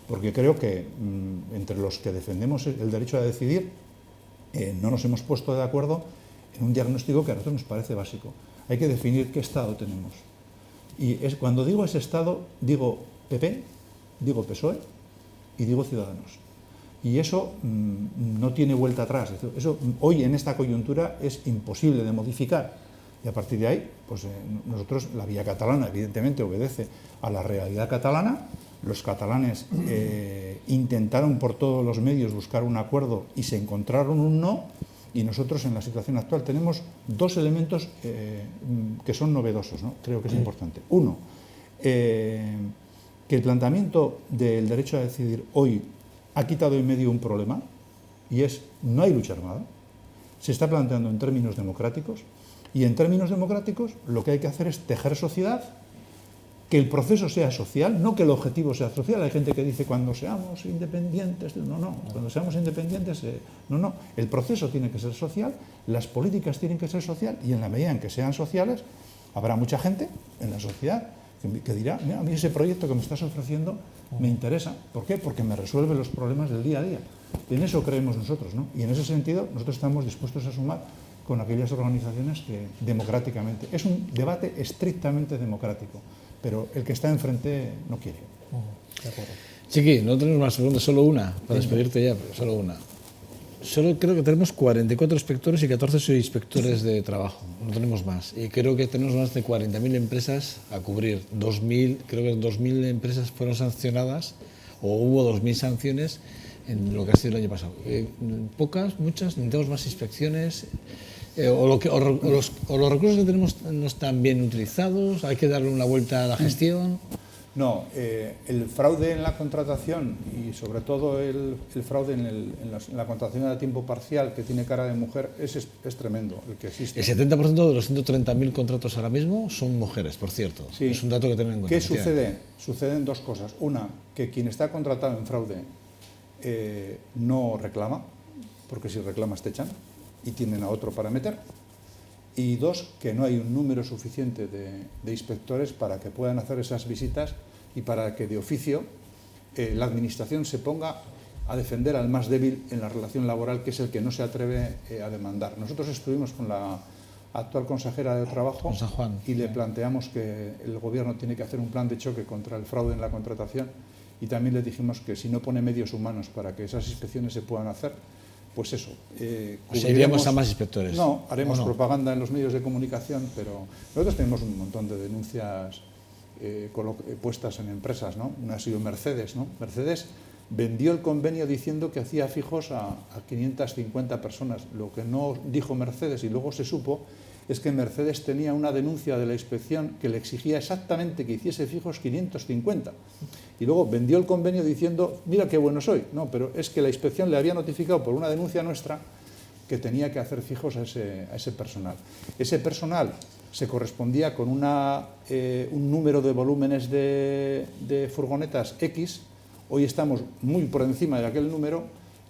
porque creo que entre los que defendemos el derecho a decidir no nos hemos puesto de acuerdo en un diagnóstico que a nosotros nos parece básico. Hay que definir qué Estado tenemos. Y cuando digo ese Estado, digo PP, digo PSOE y digo Ciudadanos. Y eso no tiene vuelta atrás. Eso hoy en esta coyuntura es imposible de modificar. Y a partir de ahí, pues nosotros, la vía catalana evidentemente obedece a la realidad catalana. Los catalanes intentaron por todos los medios buscar un acuerdo y se encontraron un no. Y nosotros en la situación actual tenemos dos elementos que son novedosos, ¿no? Creo que es importante. Uno, que el planteamiento del derecho a decidir hoy ha quitado en medio un problema, y es, no hay lucha armada, se está planteando en términos democráticos, y en términos democráticos lo que hay que hacer es tejer sociedad, que el proceso sea social, no que el objetivo sea social. Hay gente que dice cuando seamos independientes, no, cuando seamos independientes, no, el proceso tiene que ser social, las políticas tienen que ser social, y en la medida en que sean sociales, habrá mucha gente en la sociedad que dirá, mira, a mí ese proyecto que me estás ofreciendo me interesa. ¿Por qué? Porque me resuelve los problemas del día a día. En eso creemos nosotros, ¿no? Y en ese sentido nosotros estamos dispuestos a sumar con aquellas organizaciones que democráticamente, es un debate estrictamente democrático, pero el que está enfrente no quiere. De acuerdo. Chiqui, no tenemos más preguntas, solo una, para despedirte ya, pero solo una. Solo creo que tenemos 44 inspectores y 14 inspectores de trabajo, no tenemos más. Y creo que tenemos más de 40.000 empresas a cubrir. 2.000, creo que 2.000 empresas fueron sancionadas, o hubo 2.000 sanciones en lo que ha sido el año pasado. Pocas, muchas, necesitamos más inspecciones. O los recursos que tenemos no están bien utilizados, hay que darle una vuelta a la gestión. No, el fraude en la contratación y sobre todo el fraude en la contratación a tiempo parcial que tiene cara de mujer es tremendo, el que existe. El 70% de los 130.000 contratos ahora mismo son mujeres, por cierto. Sí. Es un dato que tener en cuenta. ¿Qué sucede? Suceden dos cosas. Una, que quien está contratado en fraude no reclama, porque si reclamas te echan y tienen a otro para meter. Y dos, que no hay un número suficiente de inspectores para que puedan hacer esas visitas y para que de oficio la administración se ponga a defender al más débil en la relación laboral, que es el que no se atreve a demandar. Nosotros estuvimos con la actual consejera de Trabajo San Juan, y le planteamos que el gobierno tiene que hacer un plan de choque contra el fraude en la contratación, y también le dijimos que si no pone medios humanos para que esas inspecciones se puedan hacer, pues eso. ¿Iríamos a más inspectores? No, haremos propaganda en los medios de comunicación, pero nosotros tenemos un montón de denuncias puestas en empresas, ¿no? Una ha sido Mercedes, ¿no? Mercedes vendió el convenio diciendo que hacía fijos a 550 personas. Lo que no dijo Mercedes y luego se supo es que Mercedes tenía una denuncia de la inspección que le exigía exactamente que hiciese fijos 550. Y luego vendió el convenio diciendo, mira qué bueno soy. No, pero es que la inspección le había notificado por una denuncia nuestra que tenía que hacer fijos a ese personal. Ese personal se correspondía con un número de volúmenes de furgonetas X. Hoy estamos muy por encima de aquel número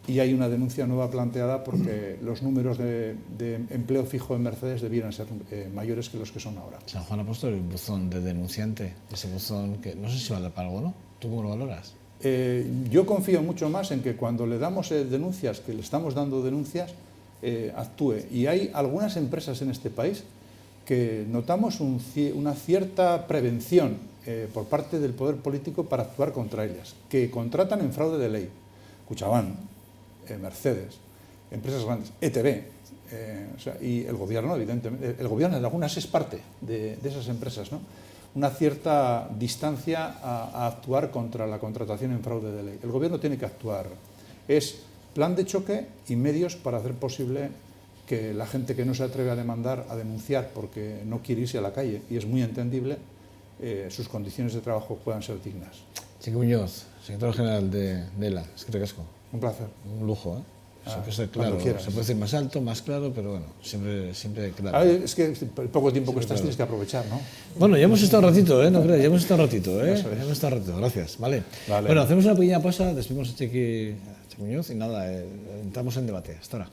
y hay una denuncia nueva planteada porque los números de empleo fijo en Mercedes debieran ser mayores que los que son ahora. San Juan ha puesto el buzón de denunciante, ese buzón que no sé si vale para algo, ¿no? ¿Tú cómo lo valoras? Yo confío mucho más en que cuando le damos denuncias, que le estamos dando denuncias, actúe. Y hay algunas empresas en este país que notamos una cierta prevención por parte del poder político para actuar contra ellas, que contratan en fraude de ley. Kutxabank, Mercedes, empresas grandes, ETB, y el gobierno, evidentemente, el gobierno de algunas es parte de esas empresas, ¿no? Una cierta distancia a actuar contra la contratación en fraude de ley. El gobierno tiene que actuar. Es plan de choque y medios para hacer posible que la gente que no se atreve a demandar, a denunciar porque no quiere irse a la calle, y es muy entendible, sus condiciones de trabajo puedan ser dignas. Chiqui Muñoz, secretario general de ELA, es que te casco. Un placer. Un lujo, ¿eh? Se puede ser claro, se puede decir más alto, más claro, pero bueno, siempre claro. Es que el poco tiempo que estás tienes que aprovechar, ¿no? Bueno, ya hemos estado un ratito, ¿eh? No creas, ya hemos estado un ratito, ¿eh? Ya hemos estado un ratito, gracias, vale. Bueno, hacemos una pequeña pausa, despedimos a Chiqui Muñoz y nada, entramos en debate. Hasta ahora.